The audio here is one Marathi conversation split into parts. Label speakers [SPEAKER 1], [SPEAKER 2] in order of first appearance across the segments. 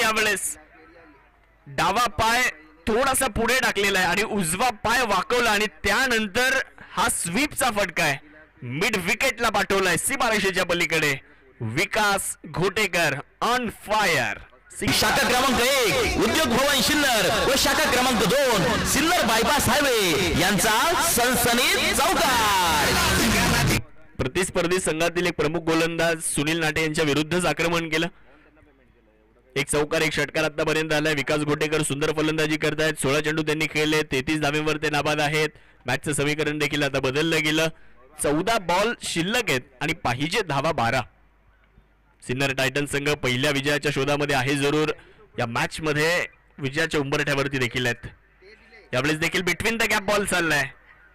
[SPEAKER 1] यावेळेस डावा पाय थोडासा पुढे टाकलेला आहे आणि उजवा पाय वाकवला आणि त्यानंतर हा स्वीपचा फटका आहे, मिड विकेटला पाठवलाय सीमारेषेच्या पलीकडे. विकास घोटेकर ऑन फायर.
[SPEAKER 2] शाखा क्रमांक 1 उद्योग भवन सिन्नर व शाखा क्रमांक 2 सिन्नर बायपास हायवे यांचा सनसनीत चौकार.
[SPEAKER 1] प्रतिस्पर्धी संघातील एक प्रमुख गोलंदाज सुनील नाटे यांच्या विरुद्धच आक्रमण केलं. एक चौकार एक षटकार आतापर्यंत आलाय. विकास घोटेकर सुंदर फलंदाजी करतायत. 16 चेंडू त्यांनी खेळले, 33 धावेवर ते नाबाद आहेत. मॅचचं समीकरण देखील आता बदललं गेलं. 14 बॉल शिल्लक आहेत आणि पाहिजे धावा 12. सिन्नर टायटन संघ पहिल्या विजयाच्या शोधामध्ये आहे जरूर. या मॅच मध्ये विजयाच्या उंबरठ्यावरती देखील आहेत. यावेळेस देखील बिटवीन द गॅप बॉल चाललाय,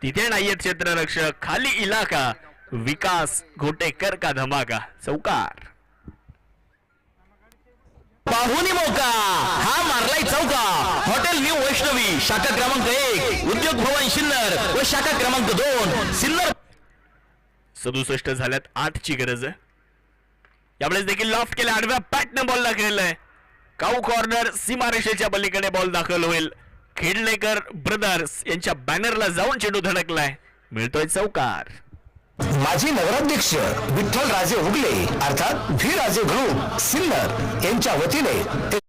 [SPEAKER 1] तिथे नाहीये क्षेत्ररक्षक, खाली इलाका. विकास घोटेकर का धमाका. चौकार.
[SPEAKER 2] पाहुणी मौका हा मारलाय चौका. हॉटेल न्यू वैष्णवी शाखा क्रमांक 1 उद्योग भवन सिन्नर व शाखा क्रमांक 2 सिन्नर.
[SPEAKER 1] 67 झाल्यात, 8 ची गरज आहे. यावेळेस देखील लॉफ्ट केला, आडव्या पॅटने बॉल दाखवलाय. काऊ कॉर्नर सीमारेषेच्या पलीकडे बॉल दाखल होईल. खेडलेकर ब्रदर्स यांच्या बॅनरला जाऊन चेंडू धडकलाय, मिळतोय चौकार.
[SPEAKER 2] माजी नगराध्यक्ष विठ्ठल राजे उगले अर्थात व्ही राजे ग्रुप सिन्नर यांच्या वतीने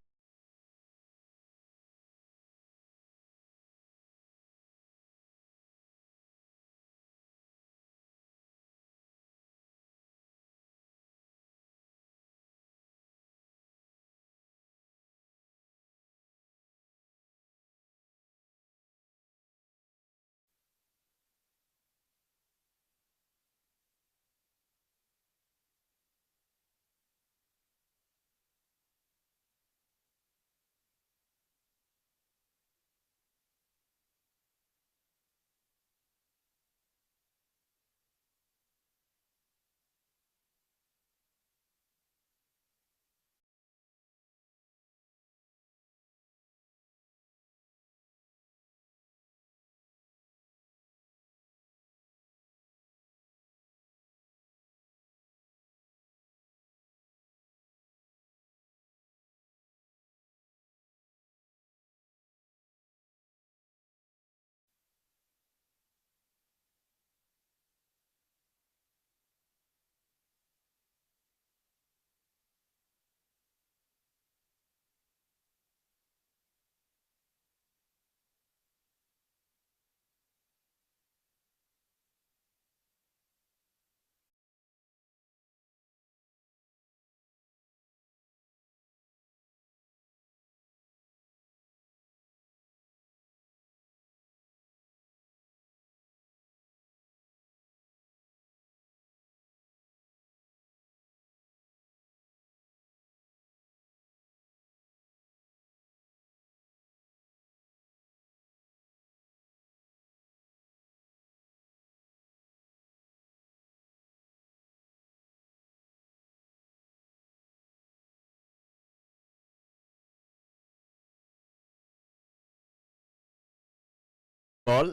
[SPEAKER 1] बॉल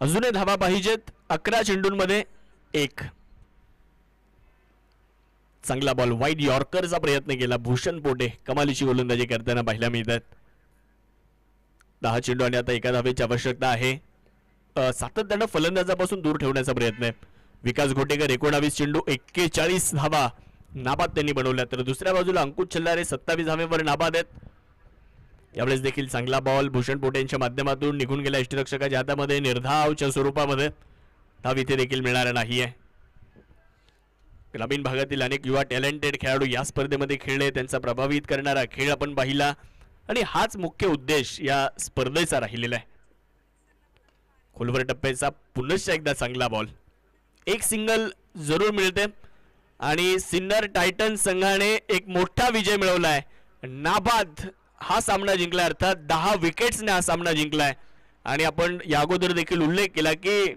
[SPEAKER 1] अजूनही धावा पाहिजेत. 11 चेंडूंमध्ये 1. चांगला बॉल वाईड यॉर्करचा प्रयत्न केला. भूषण पोटे कमालीची गोलंदाजी करताना पाहायला मिळतात. 10 चेंडू आणि आता 1 धावेची आवश्यकता आहे. सातत्यानं फलंदाजापासून दूर ठेवण्याचा प्रयत्न आहे. विकास घोटेकर 19 चेंडू 41 धावा नाबाद त्यांनी बनवल्या, तर दुसऱ्या बाजूला अंकुश छल्लारे 27 धावेवर नाबाद आहेत. यावेळेस देखील चांगला बॉल भूषण पोटेंच्या माध्यमातून निघून गेला यष्टिरक्षकाच्या हातामध्ये निर्धावच्या स्वरूपामध्ये. धाव इथे देखील मिळणार नाहीये. ग्रामीण भागातील अनेक युवा टॅलेंटेड खेळाडू या स्पर्धेमध्ये खेळले, त्यांचा प्रभावित करणारा खेळ आपण पाहिला आणि हाच मुख्य उद्देश या स्पर्धेचा राहिलेला आहे. खोलवर टप्प्याचा पुनश्च एकदा चांगला बॉल. एक सिंगल जरूर मिळते आणि सिन्नर टायटन संघाने एक मोठा विजय मिळवलाय. नाबाद हा सामना जिंकला, अर्थात 10 विकेट्सने हा सामना जिंकलाय. आणि आपण या अगोदर देखील उल्लेख केला की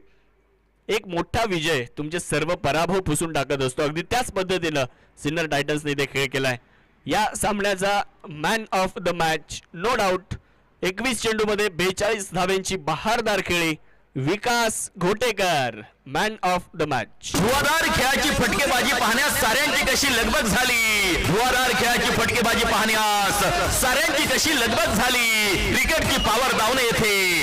[SPEAKER 1] एक मोठा विजय तुमचे सर्व पराभव पुसून टाकत असतो. अगदी त्याच पद्धतीनं सिन्नर टायटन्सने इथे खेळ केलाय. या सामन्याचा man of the match no doubt 21 चेंडूमध्ये 42 धावांची बहारदार खेळी Vikas Ghotekar man of the match.
[SPEAKER 2] धुवाधार खेळाची फटकेबाजी पाहण्यास साऱ्यांची कशी लगबग झाली. धुवाधार खेळाची फटकेबाजी पाहण्यास साऱ्यांची कशी लगबग झाली. क्रिकेटची पावर दावणे येथे